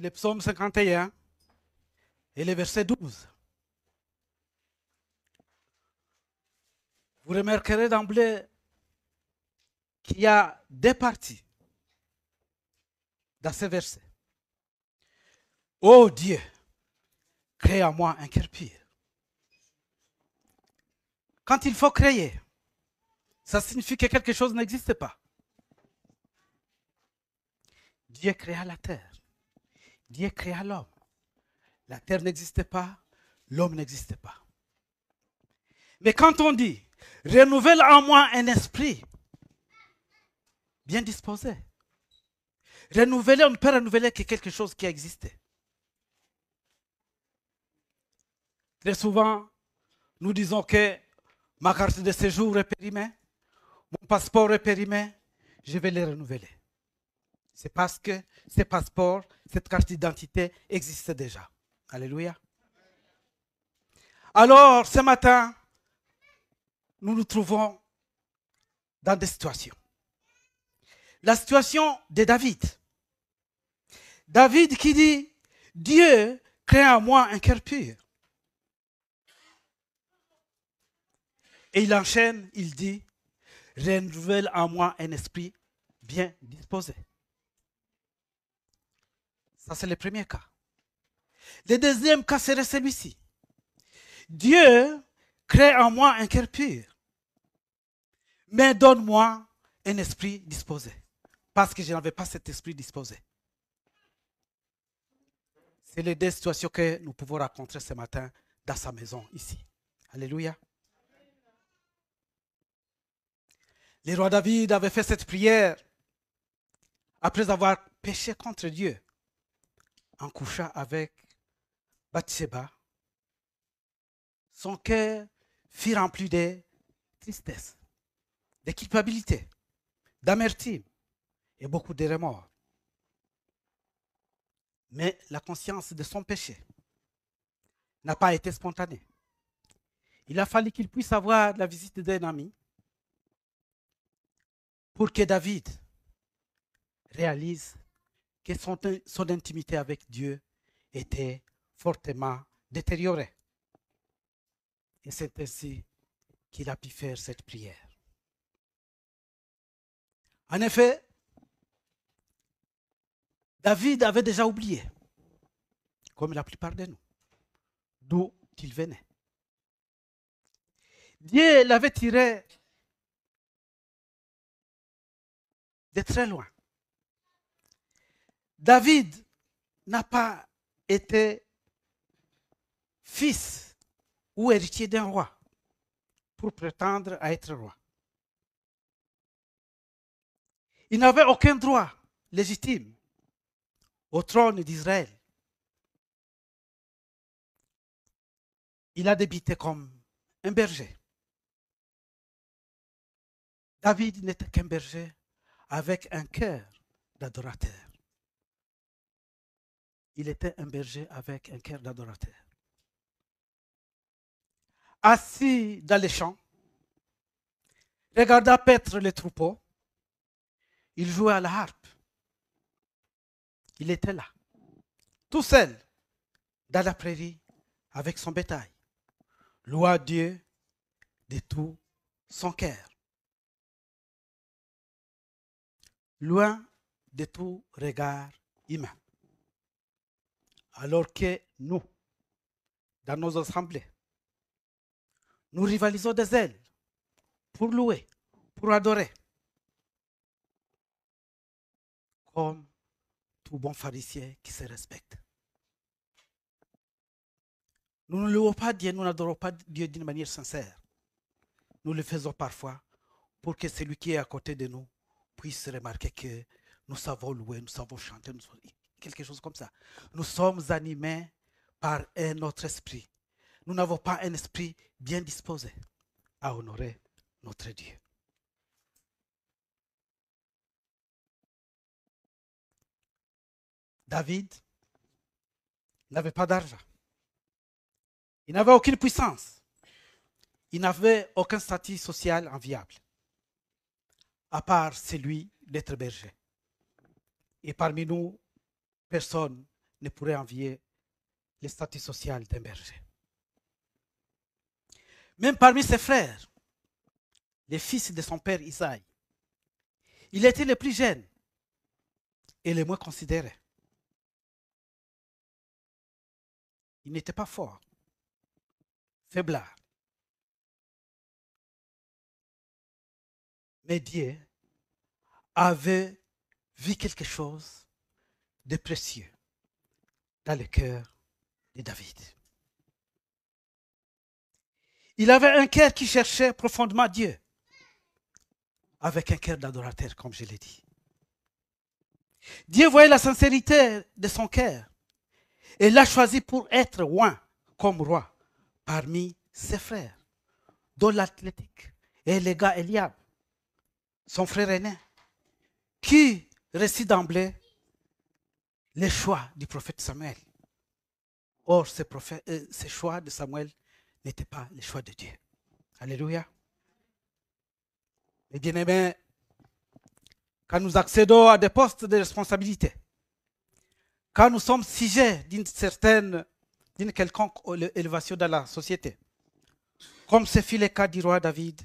le psaume 51 et le verset 12. Vous remarquerez d'emblée qu'il y a deux parties dans ce verset. Ô Dieu, crée en moi un cœur pur. Quand il faut créer, ça signifie que quelque chose n'existe pas. Dieu créa la terre. Dieu créa l'homme. La terre n'existait pas, l'homme n'existait pas. Mais quand on dit, renouvelle en moi un esprit bien disposé, renouveler, on ne peut renouveler que quelque chose qui a existé. Très souvent, nous disons que ma carte de séjour est périmée, mon passeport est périmé, je vais les renouveler. C'est parce que ces passeports, cette carte d'identité existait déjà. Alléluia. Alors, ce matin, nous nous trouvons dans des situations. La situation de David. David qui dit, Dieu crée en moi un cœur pur. Et il enchaîne, il dit, renouvelle en moi un esprit bien disposé. Ça, c'est le premier cas. Le deuxième cas serait celui-ci. Dieu crée en moi un cœur pur, mais donne-moi un esprit disposé, parce que je n'avais pas cet esprit disposé. C'est les deux situations que nous pouvons rencontrer ce matin dans sa maison, ici. Alléluia. Le roi David avait fait cette prière après avoir péché contre Dieu en couchant avec Bathsheba. Son cœur fut rempli de tristesse, de culpabilité, d'amertume et beaucoup de remords. Mais la conscience de son péché n'a pas été spontanée. Il a fallu qu'il puisse avoir la visite d'un ami pour que David réalise que son intimité avec Dieu était fortement détériorée. Et c'est ainsi qu'il a pu faire cette prière. En effet, David avait déjà oublié, comme la plupart de nous, d'où il venait. Dieu l'avait tiré de très loin. David n'a pas été fils ou héritier d'un roi pour prétendre à être roi. Il n'avait aucun droit légitime au trône d'Israël. Il a débuté comme un berger. David n'était qu'un berger avec un cœur d'adorateur. Il était un berger avec un cœur d'adorateur. Assis dans les champs, regardant paître les troupeaux, il jouait à la harpe. Il était là, tout seul, dans la prairie, avec son bétail. Loua Dieu de tout son cœur. Loin de tout regard humain. Alors que nous, dans nos assemblées, nous rivalisons des ailes pour louer, pour adorer. Comme tout bon pharisien qui se respecte. Nous ne louons pas Dieu, nous n'adorons pas Dieu d'une manière sincère. Nous le faisons parfois pour que celui qui est à côté de nous puisse remarquer que nous savons louer, nous savons chanter, quelque chose comme ça. Nous sommes animés par un autre esprit. Nous n'avons pas un esprit bien disposé à honorer notre Dieu. David n'avait pas d'argent. Il n'avait aucune puissance. Il n'avait aucun statut social enviable, à part celui d'être berger. Et parmi nous, personne ne pourrait envier le statut social d'un berger. Même parmi ses frères, les fils de son père Isaïe, il était le plus jeune et le moins considéré. Il n'était pas fort, faiblard. Mais Dieu avait vu quelque chose de précieux dans le cœur de David. Il avait un cœur qui cherchait profondément Dieu, avec un cœur d'adorateur, comme je l'ai dit. Dieu voyait la sincérité de son cœur et l'a choisi pour être oint comme roi parmi ses frères, dont l'athlétique et le gars Eliab, son frère aîné, qui récit d'emblée les choix du prophète Samuel. Or, ces choix de Samuel n'étaient pas les choix de Dieu. Alléluia. Et bien aimés, quand nous accédons à des postes de responsabilité, quand nous sommes sujets d'une quelconque élévation dans la société, comme ce fut le cas du roi David,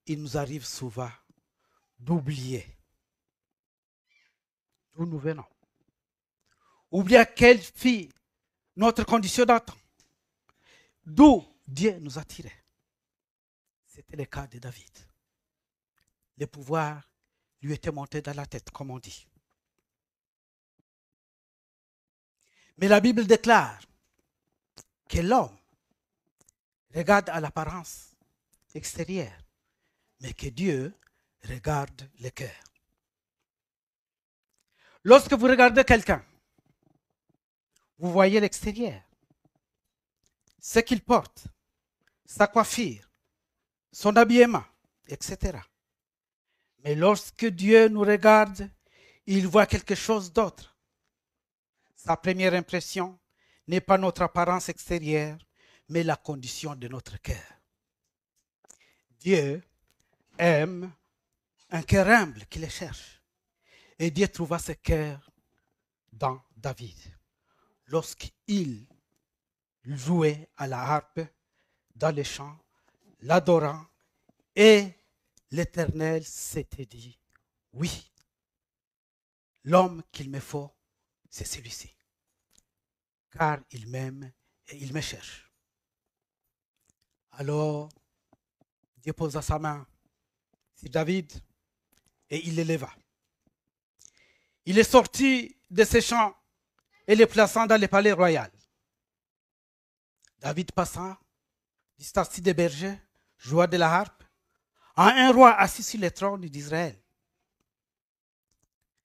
il nous arrive souvent d'oublier d'où nous venons. Oublier quelle fut notre condition d'antan, d'où Dieu nous a tirés. C'était le cas de David. Le pouvoir lui était monté dans la tête, comme on dit. Mais la Bible déclare que l'homme regarde à l'apparence extérieure, mais que Dieu regarde le cœur. Lorsque vous regardez quelqu'un, vous voyez l'extérieur, ce qu'il porte, sa coiffure, son habillement, etc. Mais lorsque Dieu nous regarde, il voit quelque chose d'autre. Sa première impression n'est pas notre apparence extérieure, mais la condition de notre cœur. Dieu aime un cœur humble qui le cherche. Et Dieu trouva ce cœur dans David. Lorsqu'il jouait à la harpe dans les champs, l'adorant, et l'Éternel s'était dit, oui, l'homme qu'il me faut, c'est celui-ci. Car il m'aime et il me cherche. Alors, Dieu posa sa main sur David et il l'éleva. Il est sorti de ses champs et le plaçant dans le palais royal. David passa du statut de berger, joua de la harpe, à un roi assis sur le trône d'Israël.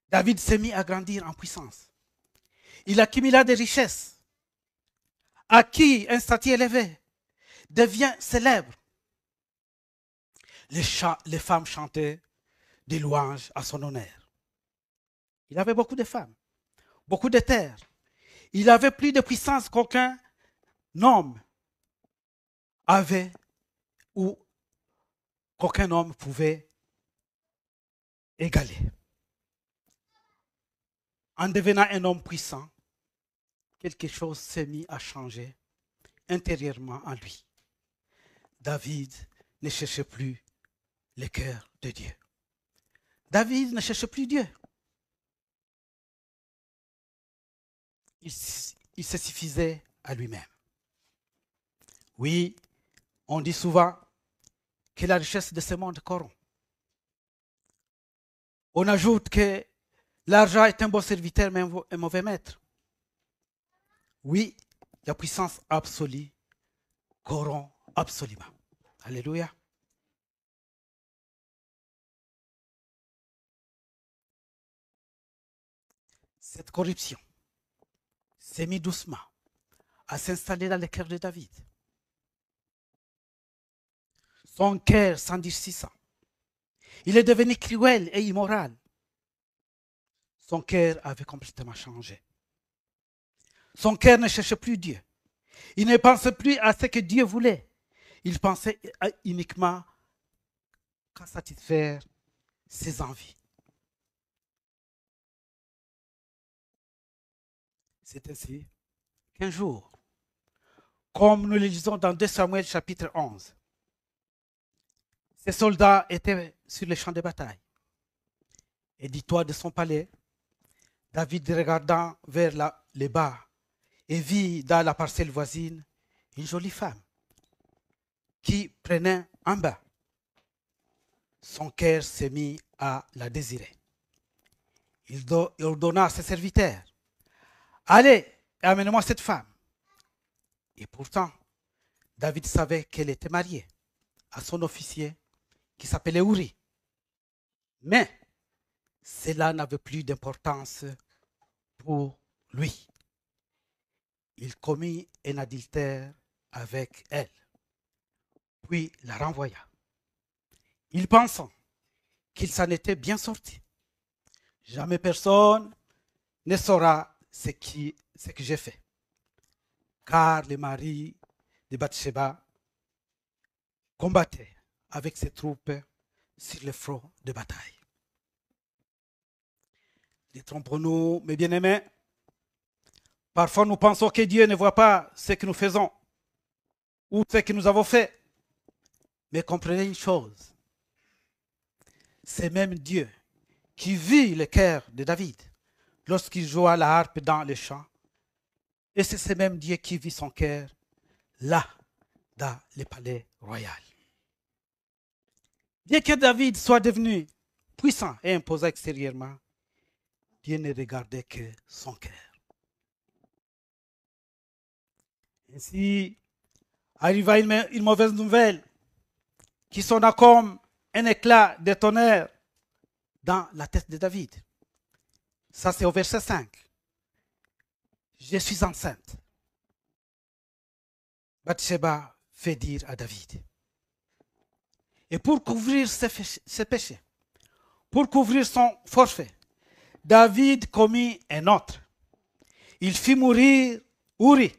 David s'est mis à grandir en puissance. Il accumula des richesses, acquis un statut élevé, devient célèbre. Les femmes chantaient des louanges à son honneur. Il avait beaucoup de femmes, beaucoup de terres. Il avait plus de puissance qu'aucun homme avait ou qu'aucun homme pouvait égaler. En devenant un homme puissant, quelque chose s'est mis à changer intérieurement en lui. David ne cherchait plus le cœur de Dieu. David ne cherchait plus Dieu. Il se suffisait à lui-même. Oui, on dit souvent que la richesse de ce monde corrompt. On ajoute que l'argent est un bon serviteur mais un mauvais maître. Oui, la puissance absolue corrompt absolument. Alléluia. Cette corruption s'est mise doucement à s'installer dans le cœur de David. Son cœur s'endurcissant. Il est devenu cruel et immoral. Son cœur avait complètement changé. Son cœur ne cherchait plus Dieu. Il ne pensait plus à ce que Dieu voulait. Il pensait uniquement qu'à satisfaire ses envies. C'est ainsi qu'un jour, comme nous le lisons dans 2 Samuel chapitre 11, ces soldats étaient sur les champs de bataille. Et du toit de son palais, David regardant vers les bas et vit dans la parcelle voisine une jolie femme qui prenait un bain. Son cœur s'est mis à la désirer. Il ordonna à ses serviteurs, allez, amenez-moi cette femme. Et pourtant, David savait qu'elle était mariée à son officier qui s'appelait Uri. Mais cela n'avait plus d'importance pour lui. Il commit un adultère avec elle, puis la renvoya. Il pensant qu'il s'en était bien sorti. Jamais personne ne saura ce que j'ai fait. Car le mari de Bathsheba combattait avec ses troupes sur le front de bataille. Détrompons-nous, mes bien-aimés. Parfois, nous pensons que Dieu ne voit pas ce que nous faisons ou ce que nous avons fait. Mais comprenez une chose. C'est même Dieu qui vit le cœur de David lorsqu'il joua la harpe dans les champs. Et c'est ce même Dieu qui vit son cœur là, dans le palais royal. Bien que David soit devenu puissant et imposant extérieurement, Dieu ne regardait que son cœur. Ainsi, arriva une mauvaise nouvelle qui sonna comme un éclat de tonnerre dans la tête de David. Ça, c'est au verset 5. Je suis enceinte. Bathsheba fait dire à David. Et pour couvrir ses péchés, pour couvrir son forfait, David commit un autre. Il fit mourir Uri,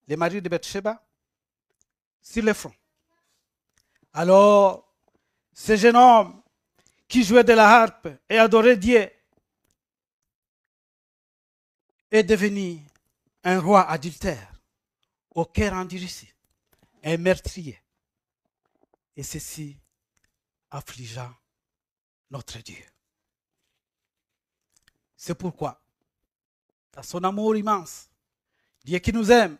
le mari de Bathsheba, sur le front. Alors, ce jeune homme qui jouait de la harpe et adorait Dieu est devenu un roi adultère, au cœur endurci, un meurtrier. Et ceci affligea notre Dieu. C'est pourquoi, dans son amour immense, Dieu qui nous aime,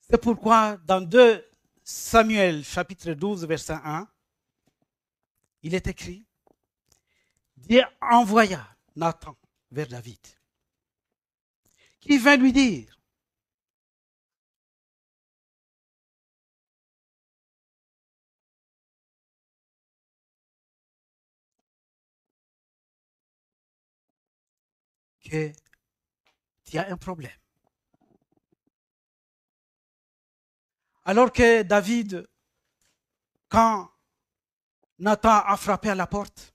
c'est pourquoi dans 2 Samuel chapitre 12 verset 1, il est écrit, Dieu envoya Nathan vers David, qui vint lui dire, que tu as un problème. Alors que David, quand Nathan a frappé à la porte,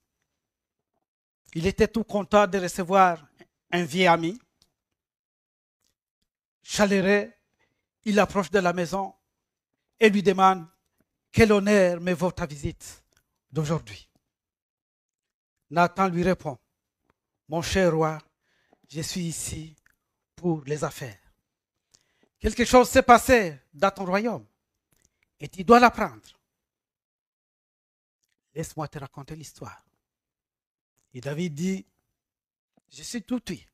il était tout content de recevoir un vieil ami. Chaleureux, il approche de la maison et lui demande quel honneur me vaut ta visite d'aujourd'hui. Nathan lui répond, mon cher roi, je suis ici pour les affaires. Quelque chose s'est passé dans ton royaume et tu dois l'apprendre. Laisse-moi te raconter l'histoire. Et David dit, je suis tout oui.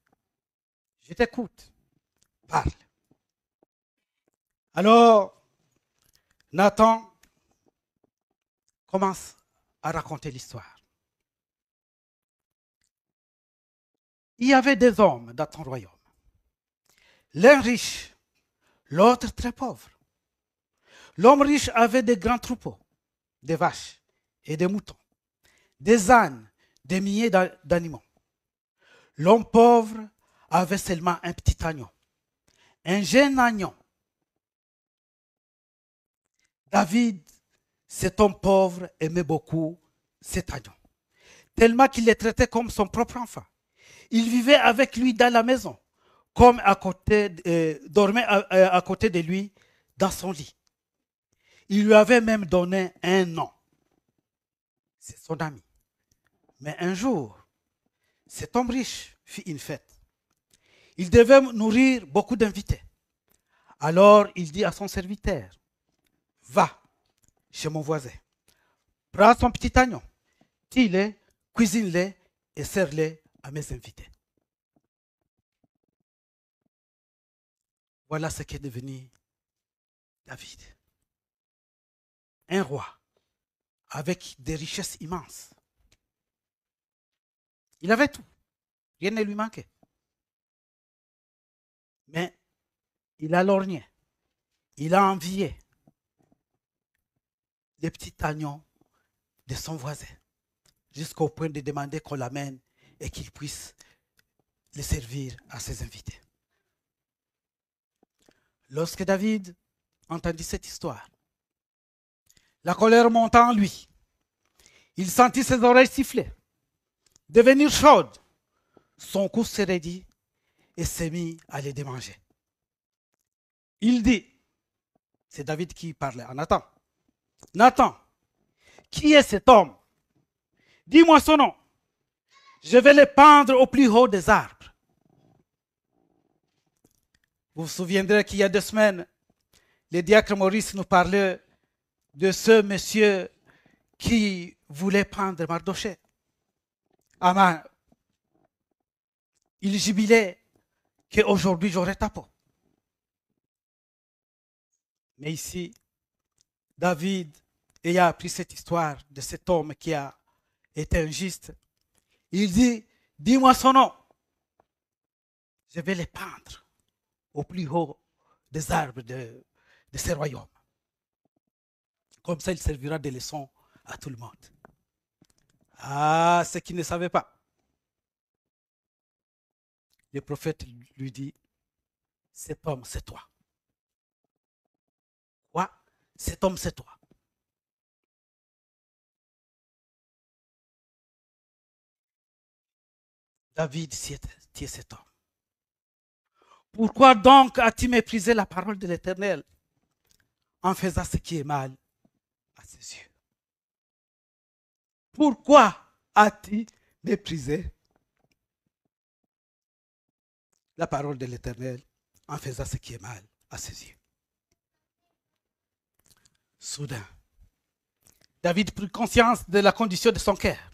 Je t'écoute. Parle. Alors, Nathan commence à raconter l'histoire. Il y avait des hommes dans ton royaume. L'un riche, l'autre très pauvre. L'homme riche avait de grands troupeaux, des vaches et des moutons, des ânes, des milliers d'animaux. L'homme pauvre avait seulement un petit agneau, un jeune agneau. David, cet homme pauvre, aimait beaucoup cet agneau, tellement qu'il le traitait comme son propre enfant. Il vivait avec lui dans la maison, comme dormait à côté de lui dans son lit. Il lui avait même donné un nom. C'est son ami. Mais un jour, cet homme riche fit une fête Il devait nourrir beaucoup d'invités. Alors il dit à son serviteur, va chez mon voisin, prends son petit agneau, tue-le, cuisine-le et sers-le à mes invités. Voilà ce qu'est devenu David. Un roi avec des richesses immenses. Il avait tout. Rien ne lui manquait. Mais il a lorgné. Il a envié les petits agneaux de son voisin jusqu'au point de demander qu'on l'amène et qu'il puisse les servir à ses invités. Lorsque David entendit cette histoire, la colère monta en lui. Il sentit ses oreilles siffler, devenir chaudes. Son cou se raidit et s'est mis à les démanger. Il dit, c'est David qui parlait à Nathan, Nathan, qui est cet homme? Dis-moi son nom. Je vais le pendre au plus haut des arbres. Vous vous souviendrez qu'il y a 2 semaines, le diacre Maurice nous parlait de ce monsieur qui voulait pendre Mardochée. Aman, il jubilait qu'aujourd'hui j'aurai ta peau. Mais ici, David, ayant appris cette histoire de cet homme qui a été injuste, il dit, dis-moi son nom. Je vais le pendre au plus haut des arbres de ce royaume. Comme ça, il servira de leçon à tout le monde. Ah, ce qu'il ne savait pas. Le prophète lui dit, cet homme, c'est toi. Quoi? Cet homme, c'est toi. David, tu es cet homme. Pourquoi donc as-tu méprisé la parole de l'Éternel en faisant ce qui est mal à ses yeux? Pourquoi as-tu méprisé la parole de l'Éternel en faisant ce qui est mal à ses yeux? Soudain, David prit conscience de la condition de son cœur.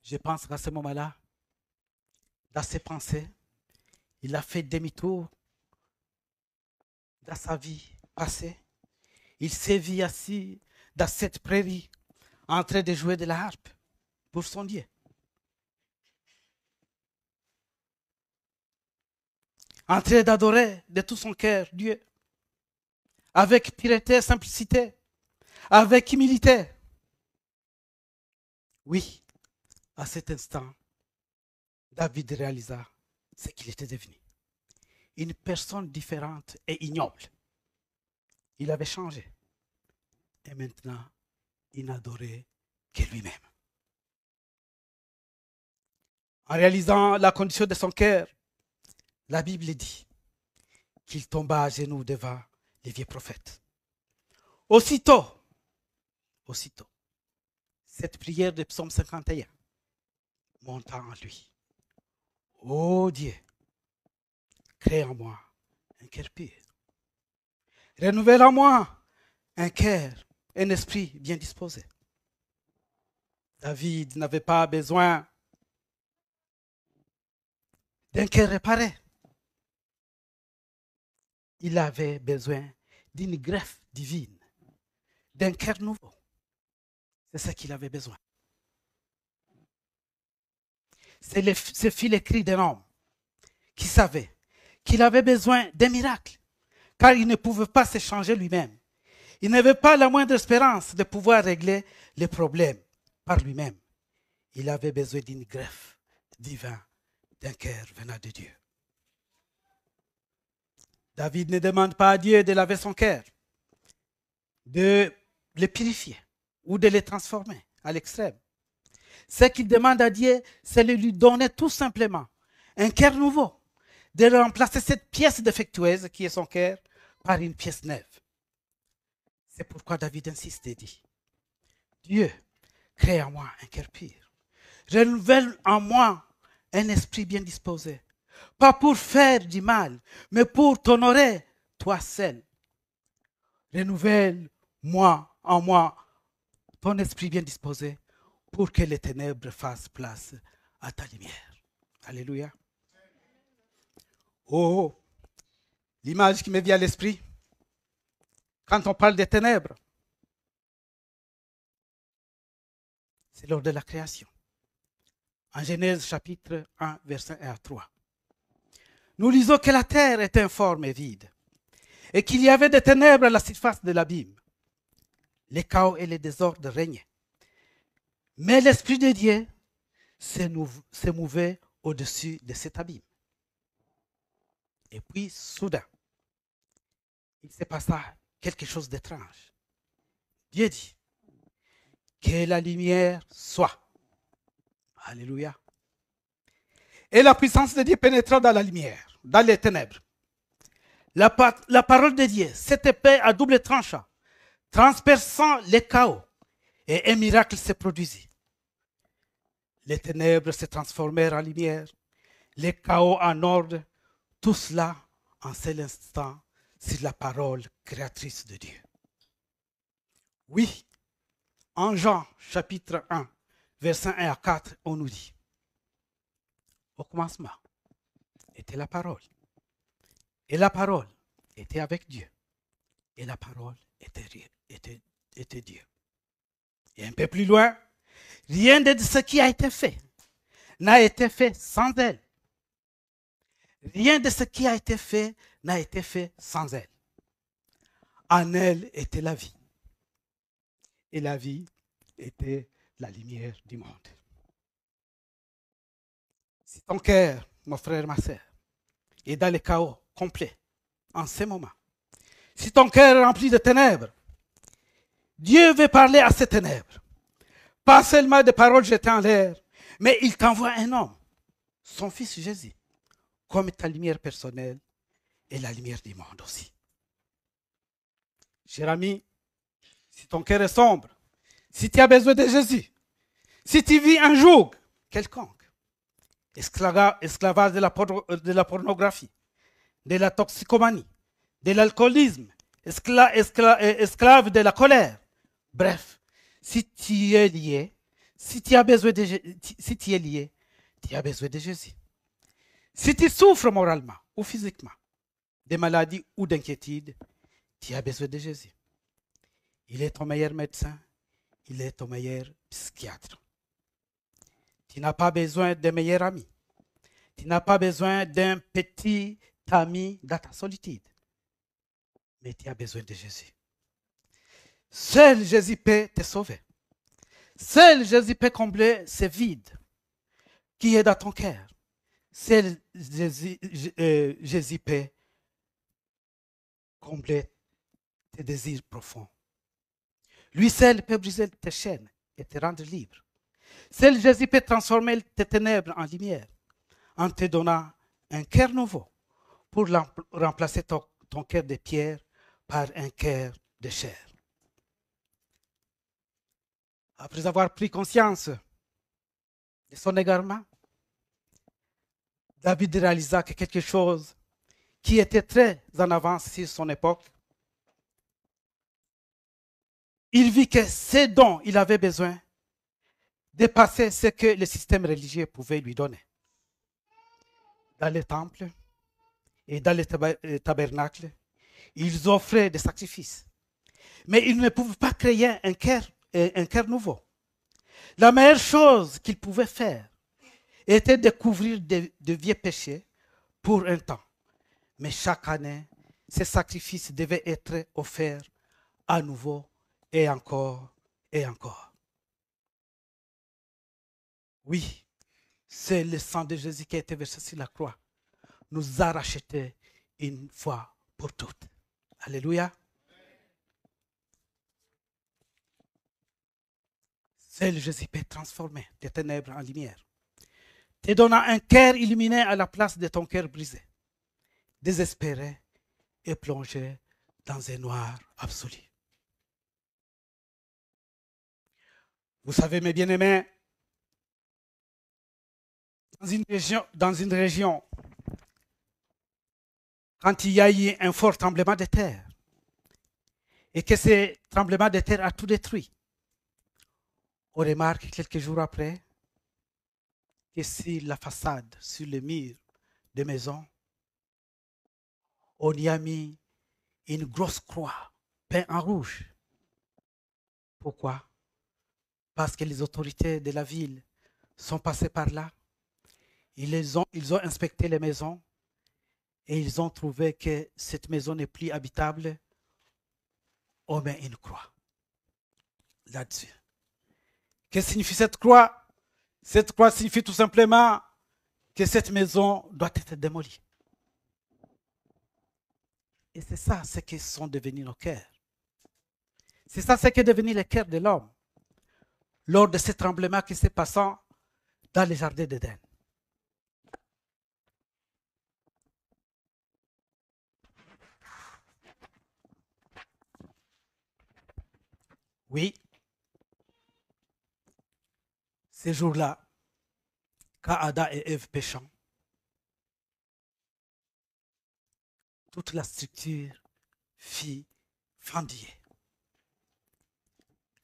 Je pense qu'à ce moment-là, dans ses pensées, il a fait demi-tour dans sa vie passée. Il s'est vu assis dans cette prairie en train de jouer de la harpe pour son Dieu. En train d'adorer de tout son cœur Dieu. Avec pureté, simplicité, avec humilité. Oui, à cet instant, David réalisa ce qu'il était devenu. Une personne différente et ignoble. Il avait changé. Et maintenant, il n'adorait que lui-même. En réalisant la condition de son cœur, la Bible dit qu'il tomba à genoux devant les vieux prophètes. Aussitôt, cette prière de Psaume 51 monta en lui. Ô Dieu, crée en moi un cœur pur. Renouvelle en moi un cœur, un esprit bien disposé. David n'avait pas besoin d'un cœur réparé. Il avait besoin d'une greffe divine, d'un cœur nouveau. C'est ce qu'il avait besoin. Ce fut le cri d'un homme qui savait qu'il avait besoin d'un miracle, car il ne pouvait pas se changer lui-même. Il n'avait pas la moindre espérance de pouvoir régler les problèmes par lui-même. Il avait besoin d'une greffe divine, d'un cœur venant de Dieu. David ne demande pas à Dieu de laver son cœur, de le purifier ou de le transformer à l'extrême. Ce qu'il demande à Dieu, c'est de lui donner tout simplement un cœur nouveau, de remplacer cette pièce défectueuse qui est son cœur par une pièce neuve. C'est pourquoi David insiste et dit, Dieu, crée en moi un cœur pur. Renouvelle en moi un esprit bien disposé. Pas pour faire du mal, mais pour t'honorer, toi seul. Renouvelle en moi ton esprit bien disposé pour que les ténèbres fassent place à ta lumière. Alléluia. Oh, l'image qui me vient à l'esprit, quand on parle des ténèbres, c'est lors de la création. En Genèse chapitre 1, verset 1 à 3. Nous lisons que la terre était informe et vide, et qu'il y avait des ténèbres à la surface de l'abîme. Les chaos et les désordres régnaient. Mais l'Esprit de Dieu se mouvait au-dessus de cet abîme. Et puis, soudain, il se passa quelque chose d'étrange. Dieu dit, que la lumière soit. Alléluia. Et la puissance de Dieu pénétra dans la lumière, dans les ténèbres. La parole de Dieu, cette épée à double tranchant, transperçant les chaos, et un miracle se produisit. Les ténèbres se transformèrent en lumière, les chaos en ordre, tout cela en seul instant sur la parole créatrice de Dieu. Oui, en Jean chapitre 1, versets 1 à 4, on nous dit, au commencement était la parole, et la parole était avec Dieu, et la parole était Dieu. Et un peu plus loin, rien de ce qui a été fait n'a été fait sans elle. Rien de ce qui a été fait n'a été fait sans elle. En elle était la vie. Et la vie était la lumière du monde. Si ton cœur, mon frère, ma soeur, est dans le chaos complet en ce moment, si ton cœur est rempli de ténèbres, Dieu veut parler à ces ténèbres. Pas seulement des paroles jetées en l'air, mais il t'envoie un homme, son fils Jésus, comme ta lumière personnelle et la lumière du monde aussi. Cher ami, si ton cœur est sombre, si tu as besoin de Jésus, si tu vis un joug quelconque, esclavage de la pornographie, de la toxicomanie, de l'alcoolisme, esclave de la colère, bref, si tu es lié, si tu as besoin de, si tu es lié, tu as besoin de Jésus. Si tu souffres moralement ou physiquement de maladies ou d'inquiétudes, tu as besoin de Jésus. Il est ton meilleur médecin, il est ton meilleur psychiatre. Tu n'as pas besoin d'un meilleur ami. Tu n'as pas besoin d'un petit ami dans ta solitude. Mais tu as besoin de Jésus. Seul Jésus peut te sauver. Seul Jésus peut combler ce vide qui est dans ton cœur. Seul Jésus peut combler tes désirs profonds. Lui seul peut briser tes chaînes et te rendre libre. Seul Jésus peut transformer tes ténèbres en lumière en te donnant un cœur nouveau pour remplacer ton cœur de pierre par un cœur de chair. Après avoir pris conscience de son égarement, David réalisa que quelque chose qui était très en avance sur son époque, il vit que ce dont il avait besoin dépassait ce que le système religieux pouvait lui donner. Dans les temples et dans les tabernacles, ils offraient des sacrifices. Mais ils ne pouvaient pas créer un cœur nouveau. La meilleure chose qu'ils pouvaient faire était de couvrir de vieux péchés pour un temps. Mais chaque année, ces sacrifices devaient être offerts à nouveau et encore et encore. Oui, c'est le sang de Jésus qui a été versé sur la croix. Nous a rachetés une fois pour toutes. Alléluia. Seul Jésus peut transformer des ténèbres en lumière, te donnant un cœur illuminé à la place de ton cœur brisé, désespéré et plongé dans un noir absolu. Vous savez, mes bien-aimés, dans une région, quand il y a eu un fort tremblement de terre, et que ce tremblement de terre a tout détruit, on remarque quelques jours après que sur la façade, sur le mur des maisons, on y a mis une grosse croix peinte en rouge. Pourquoi? Parce que les autorités de la ville sont passées par là. Ils ont inspecté les maisons et ils ont trouvé que cette maison n'est plus habitable. On met une croix là-dessus. Que signifie cette croix? Cette croix signifie tout simplement que cette maison doit être démolie. Et c'est ça ce que sont devenus nos cœurs. C'est ça ce qu'est devenu le cœur de l'homme lors de ce tremblement qui s'est passé dans les jardins d'Éden. Oui, ces jours-là, quand Adam et Ève péchant, toute la structure fit fendiller.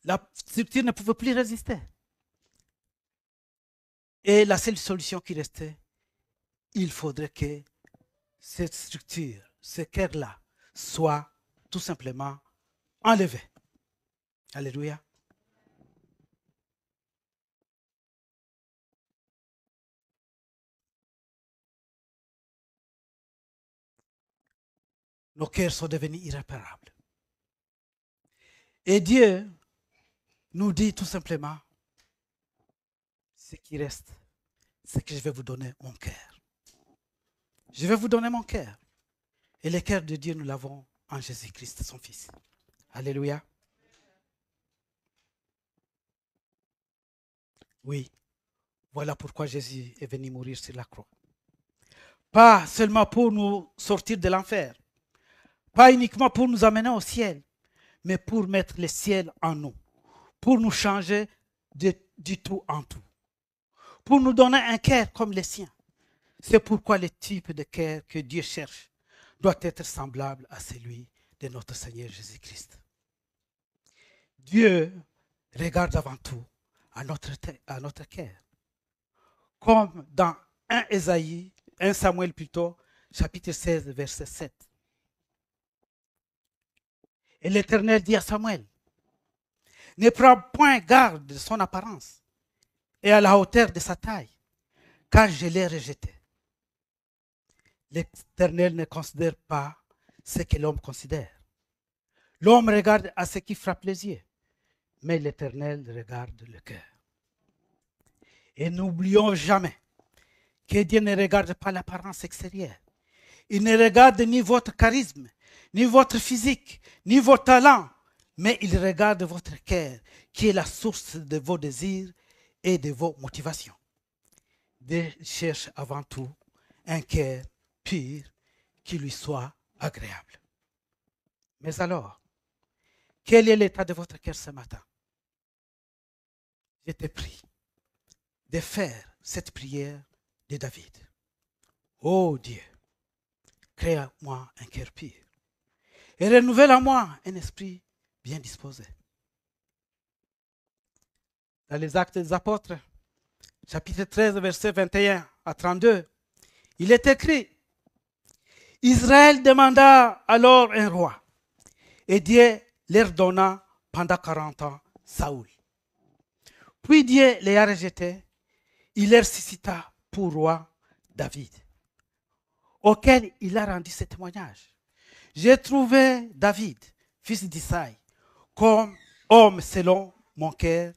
La structure ne pouvait plus résister. Et la seule solution qui restait, il faudrait que cette structure, ce cœur-là, soit tout simplement enlevé. Alléluia. Nos cœurs sont devenus irréparables. Et Dieu nous dit tout simplement, ce qui reste, c'est que je vais vous donner mon cœur. Je vais vous donner mon cœur. Et le cœur de Dieu, nous l'avons en Jésus-Christ, son Fils. Alléluia. Oui, voilà pourquoi Jésus est venu mourir sur la croix. Pas seulement pour nous sortir de l'enfer, pas uniquement pour nous amener au ciel, mais pour mettre le ciel en nous, pour nous changer du tout en tout, pour nous donner un cœur comme le sien. C'est pourquoi le type de cœur que Dieu cherche doit être semblable à celui de notre Seigneur Jésus-Christ. Dieu regarde avant tout à notre cœur. Comme dans 1 Samuel plutôt, chapitre 16, verset 7. Et l'Éternel dit à Samuel, ne prends point garde de son apparence et à la hauteur de sa taille, car je l'ai rejeté. L'Éternel ne considère pas ce que l'homme considère. L'homme regarde à ce qui frappe les yeux, mais l'Éternel regarde le cœur. Et n'oublions jamais que Dieu ne regarde pas l'apparence extérieure. Il ne regarde ni votre charisme, ni votre physique, ni vos talents, mais il regarde votre cœur, qui est la source de vos désirs et de vos motivations. Dieu cherche avant tout un cœur pur qui lui soit agréable. Mais alors, quel est l'état de votre cœur ce matin? Je te prie de faire cette prière de David. Oh Dieu, crée en moi un cœur pur et renouvelle en moi un esprit bien disposé. Dans les Actes des Apôtres, chapitre 13, verset 21 à 32, il est écrit, Israël demanda alors un roi, et Dieu leur donna pendant 40 ans Saoul. Puis Dieu les a rejetés, il leur suscita pour roi David, auquel il a rendu ce témoignage. J'ai trouvé David, fils d'Isaïe, comme homme selon mon cœur,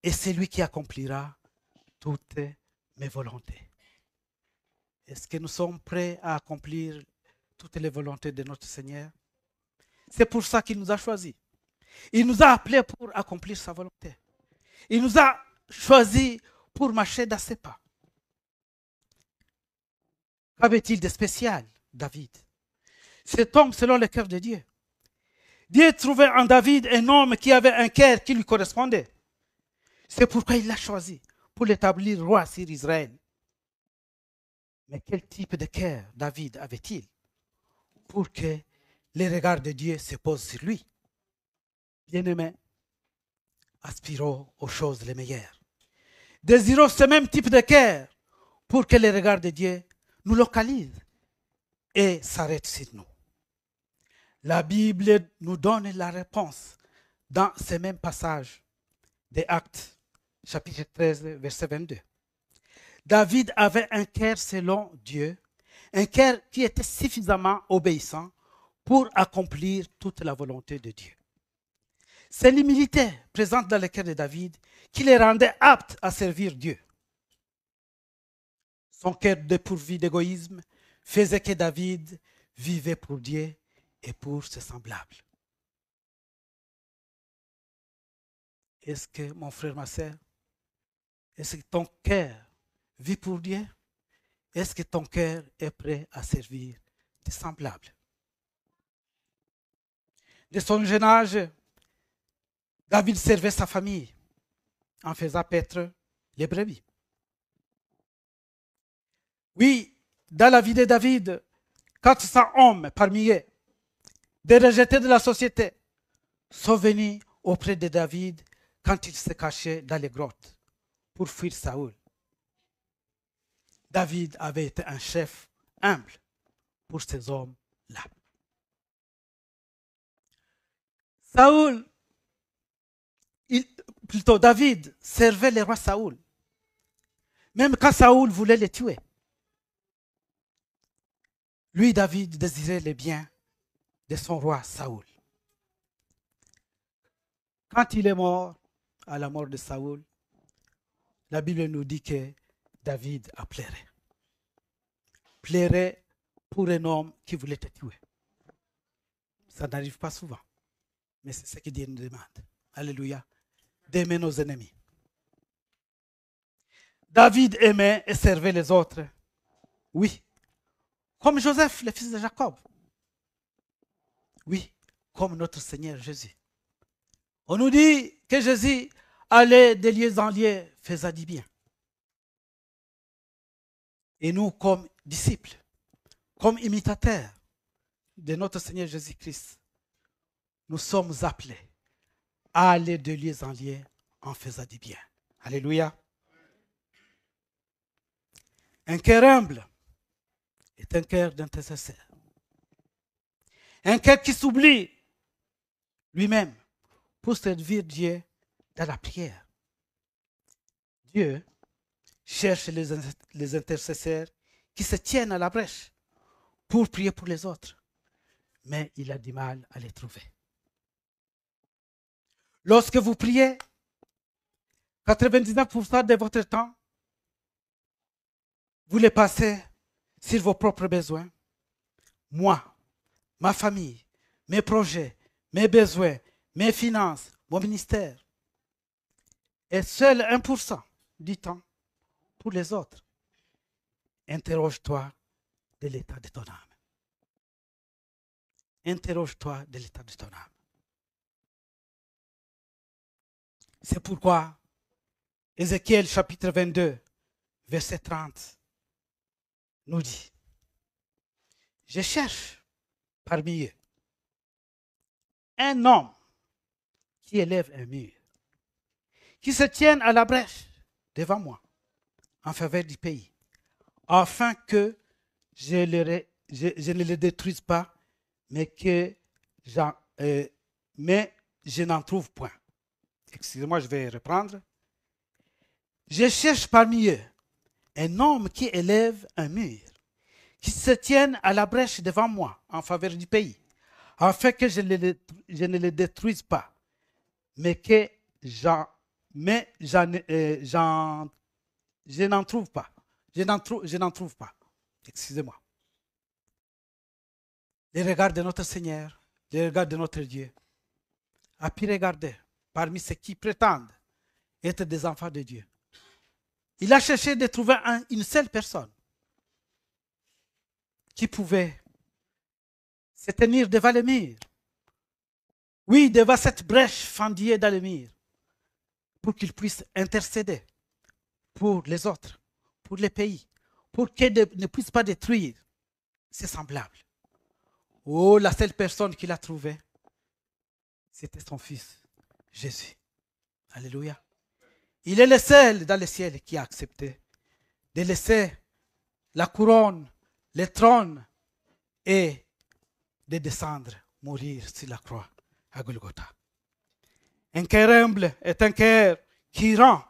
et c'est lui qui accomplira toutes mes volontés. Est-ce que nous sommes prêts à accomplir toutes les volontés de notre Seigneur? C'est pour ça qu'il nous a choisis. Il nous a appelés pour accomplir sa volonté. Il nous a choisis pour marcher dans ses pas. Qu'avait-il de spécial, David? Cet homme selon le cœur de Dieu. Dieu trouvait en David un homme qui avait un cœur qui lui correspondait. C'est pourquoi il l'a choisi pour l'établir roi sur Israël. Mais quel type de cœur David avait-il pour que les regards de Dieu se posent sur lui? Bien-aimés, aspirons aux choses les meilleures. Désirons ce même type de cœur pour que les regards de Dieu nous localisent et s'arrêtent sur nous. La Bible nous donne la réponse dans ce même passage des Actes, chapitre 13, verset 22. David avait un cœur selon Dieu, un cœur qui était suffisamment obéissant pour accomplir toute la volonté de Dieu. C'est l'humilité présente dans le cœur de David qui le rendait apte à servir Dieu. Son cœur dépourvu d'égoïsme faisait que David vivait pour Dieu et pour ses semblables. Est-ce que, mon frère, ma soeur, est-ce que ton cœur vit pour Dieu? Est-ce que ton cœur est prêt à servir tes semblables? De son jeune âge, David servait sa famille en faisant paître les brebis. Oui, dans la vie de David, 400 hommes parmi eux, des rejetés de la société, sont venus auprès de David quand il se cachait dans les grottes pour fuir Saoul. David avait été un chef humble pour ces hommes-là. David servait le roi Saoul, même quand Saoul voulait le tuer. Lui, David, désirait le bien de son roi Saoul. Quand il est mort, à la mort de Saoul, la Bible nous dit que David a pleuré. Pleurer pour un homme qui voulait te tuer. Ça n'arrive pas souvent, mais c'est ce que Dieu nous demande. Alléluia. D'aimer nos ennemis. David aimait et servait les autres. Oui. Comme Joseph, le fils de Jacob. Oui, comme notre Seigneur Jésus. On nous dit que Jésus allait de lieu en lieu, faisant du bien. Et nous, comme disciples, comme imitateurs de notre Seigneur Jésus-Christ, nous sommes appelés à aller de lieu en lieu en faisant du bien. Alléluia. Un cœur humble est un cœur d'intercesseur. Un cœur qui s'oublie lui-même pour servir Dieu dans la prière. Dieu cherche les intercesseurs qui se tiennent à la brèche pour prier pour les autres, mais il a du mal à les trouver. Lorsque vous priez, 99% de votre temps, vous les passez sur vos propres besoins. Moi, ma famille, mes projets, mes besoins, mes finances, mon ministère. Et seul 1% du temps pour les autres. Interroge-toi de l'état de ton âme. Interroge-toi de l'état de ton âme. C'est pourquoi Ézéchiel chapitre 22, verset 30 nous dit, je cherche parmi eux un homme qui élève un mur, qui se tienne à la brèche devant moi en faveur du pays, afin que je ne le détruise pas, mais je n'en trouve point. Excusez-moi, je vais reprendre. Je cherche parmi eux un homme qui élève un mur, qui se tienne à la brèche devant moi en faveur du pays, afin que je ne le détruise pas, mais que je n'en trouve pas. Je n'en trouve pas. Excusez-moi. Les regards de notre Seigneur, les regards de notre Dieu, a pu regarder parmi ceux qui prétendent être des enfants de Dieu. Il a cherché de trouver une seule personne qui pouvait se tenir devant le mur. Oui, devant cette brèche fendue dans le mur, pour qu'il puisse intercéder pour les autres, pour les pays, pour qu'elle ne puisse pas détruire ses semblables. Oh, la seule personne qu'il a trouvée, c'était son fils, Jésus. Alléluia. Il est le seul dans le ciel qui a accepté de laisser la couronne, le trône et de descendre, mourir sur la croix à Golgotha. Un cœur humble est un cœur qui rend,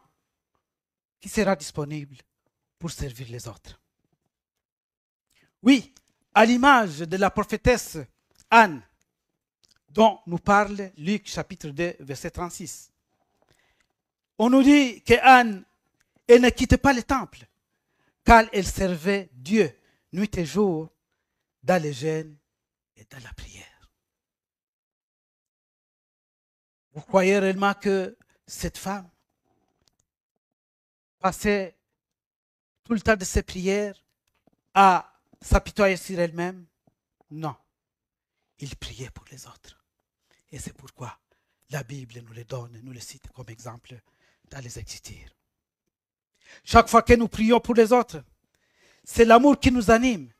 qui sera disponible pour servir les autres. Oui, à l'image de la prophétesse Anne, dont nous parle Luc chapitre 2, verset 36. On nous dit que Anne, elle ne quitte pas le temple, car elle servait Dieu nuit et jour dans le jeûne et dans la prière. Vous croyez réellement que cette femme passait tout le temps de ses prières à s'apitoyer sur elle-même? Non. Il priait pour les autres. Et c'est pourquoi la Bible nous les donne, nous les cite comme exemple dans les Écritures. Chaque fois que nous prions pour les autres, c'est l'amour qui nous anime.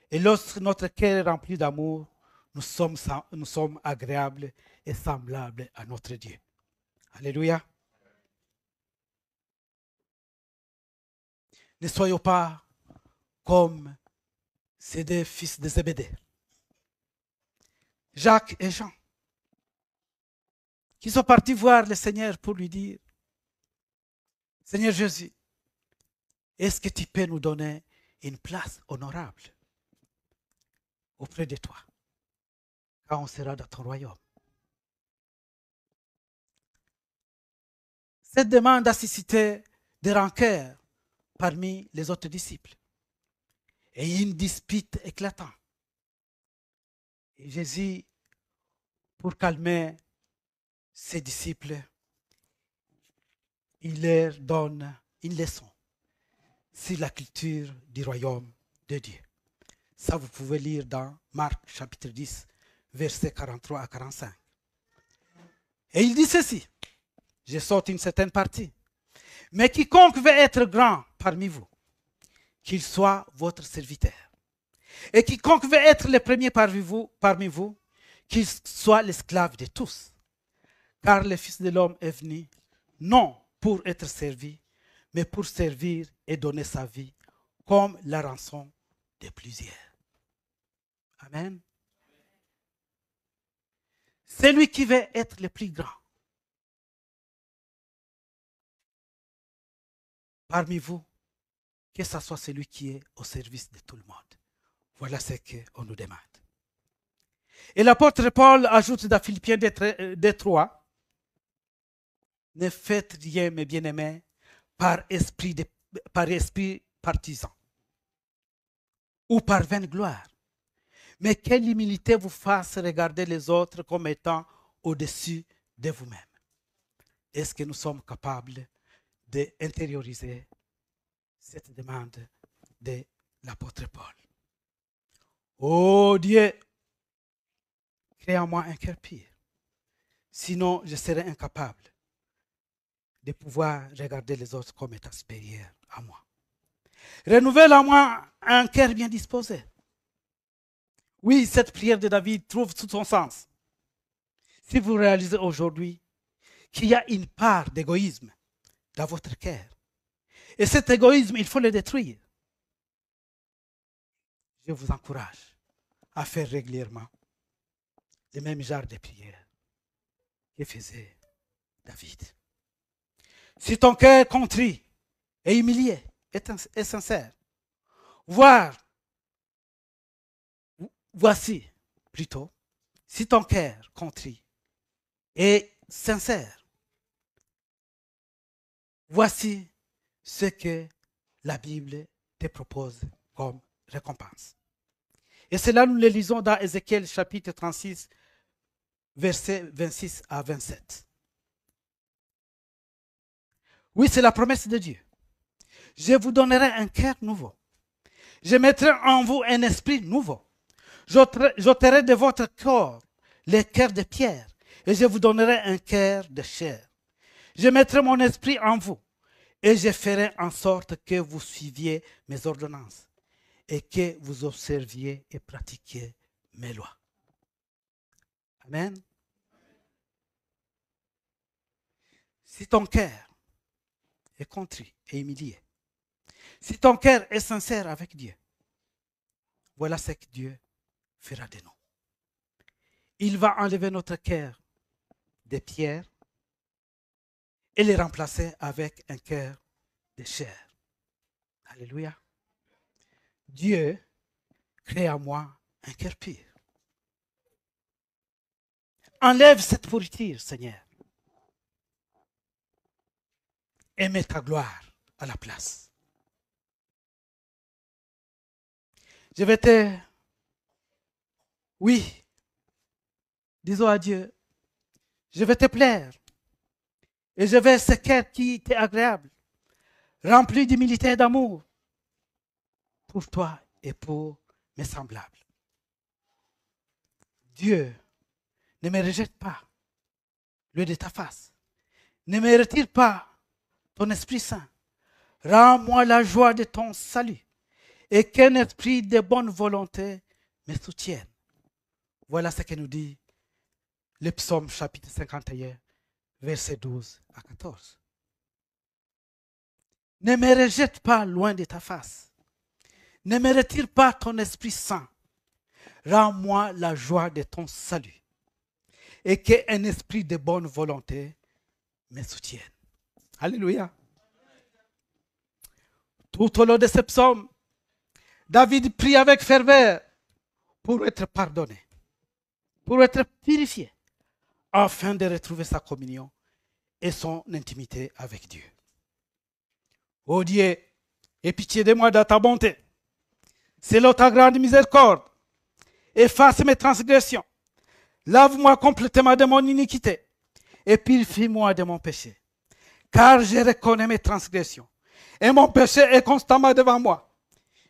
Et lorsque notre cœur est rempli d'amour, nous sommes agréables et semblables à notre Dieu. Alléluia. Ne soyons pas comme ces deux fils de Zébédée, Jacques et Jean, qui sont partis voir le Seigneur pour lui dire, Seigneur Jésus, est-ce que tu peux nous donner une place honorable auprès de toi quand on sera dans ton royaume? Cette demande a suscité des rancœurs parmi les autres disciples et une dispute éclatante. Et Jésus, pour calmer ses disciples, il leur donne une leçon sur la culture du royaume de Dieu. Ça, vous pouvez lire dans Marc chapitre 10, versets 43 à 45. Et il dit ceci, je saute une certaine partie. Mais quiconque veut être grand parmi vous, qu'il soit votre serviteur. Et quiconque veut être le premier parmi vous, qu'il soit l'esclave de tous. Car le Fils de l'homme est venu, non pour être servi, mais pour servir et donner sa vie comme la rançon de plusieurs. Amen. Celui qui veut être le plus grand parmi vous, que ce soit celui qui est au service de tout le monde. Voilà ce qu'on nous demande. Et l'apôtre Paul ajoute dans Philippiens 2:3, ne faites rien, mes bien-aimés, par esprit partisan ou par vaine gloire, mais quelle humilité vous fasse regarder les autres comme étant au-dessus de vous-même. Est-ce que nous sommes capables d'intérioriser cette demande de l'apôtre Paul? Oh Dieu, crée en moi un cœur pur. Sinon, je serais incapable de pouvoir regarder les autres comme étant supérieurs à moi. Renouvelle en moi un cœur bien disposé. Oui, cette prière de David trouve tout son sens. Si vous réalisez aujourd'hui qu'il y a une part d'égoïsme dans votre cœur, et cet égoïsme, il faut le détruire, je vous encourage à faire régulièrement le même genre de prière que faisait David. Si ton cœur contrit et humilié est sincère, voici plutôt, si ton cœur contrit et sincère, voici ce que la Bible te propose comme récompense. Et cela, nous le lisons dans Ézéchiel chapitre 36, versets 26 à 27. Oui, c'est la promesse de Dieu. Je vous donnerai un cœur nouveau. Je mettrai en vous un esprit nouveau. J'ôterai de votre corps les cœurs de pierre et je vous donnerai un cœur de chair. Je mettrai mon esprit en vous Et je ferai en sorte que vous suiviez mes ordonnances et que vous observiez et pratiquiez mes lois. Amen. Si ton cœur est contrit et humilié, si ton cœur est sincère avec Dieu, voilà ce que Dieu fera de nous. Il va enlever notre cœur de pierre et les remplacer avec un cœur de chair. Alléluia. Dieu crée en moi un cœur pur. Enlève cette pourriture, Seigneur, et mets ta gloire à la place. Je vais te... Oui, disons à Dieu, je vais te plaire. Et je vais ce cœur qui t'est agréable, rempli d'humilité et d'amour pour toi et pour mes semblables. Dieu, ne me rejette pas loin de ta face. Ne me retire pas ton Esprit Saint. Rends-moi la joie de ton salut et qu'un esprit de bonne volonté me soutienne. Voilà ce que nous dit le psaume chapitre 51, versets 12 à 14. Ne me rejette pas loin de ta face. Ne me retire pas ton Esprit Saint. Rends-moi la joie de ton salut et qu'un esprit de bonne volonté me soutienne. Alléluia. Tout au long de ce psaume, David prie avec ferveur pour être pardonné, pour être purifié, afin de retrouver sa communion et son intimité avec Dieu. Ô Dieu, aie pitié de moi dans ta bonté. Selon ta grande miséricorde, efface mes transgressions. Lave-moi complètement de mon iniquité et purifie-moi de mon péché. Car je reconnais mes transgressions et mon péché est constamment devant moi.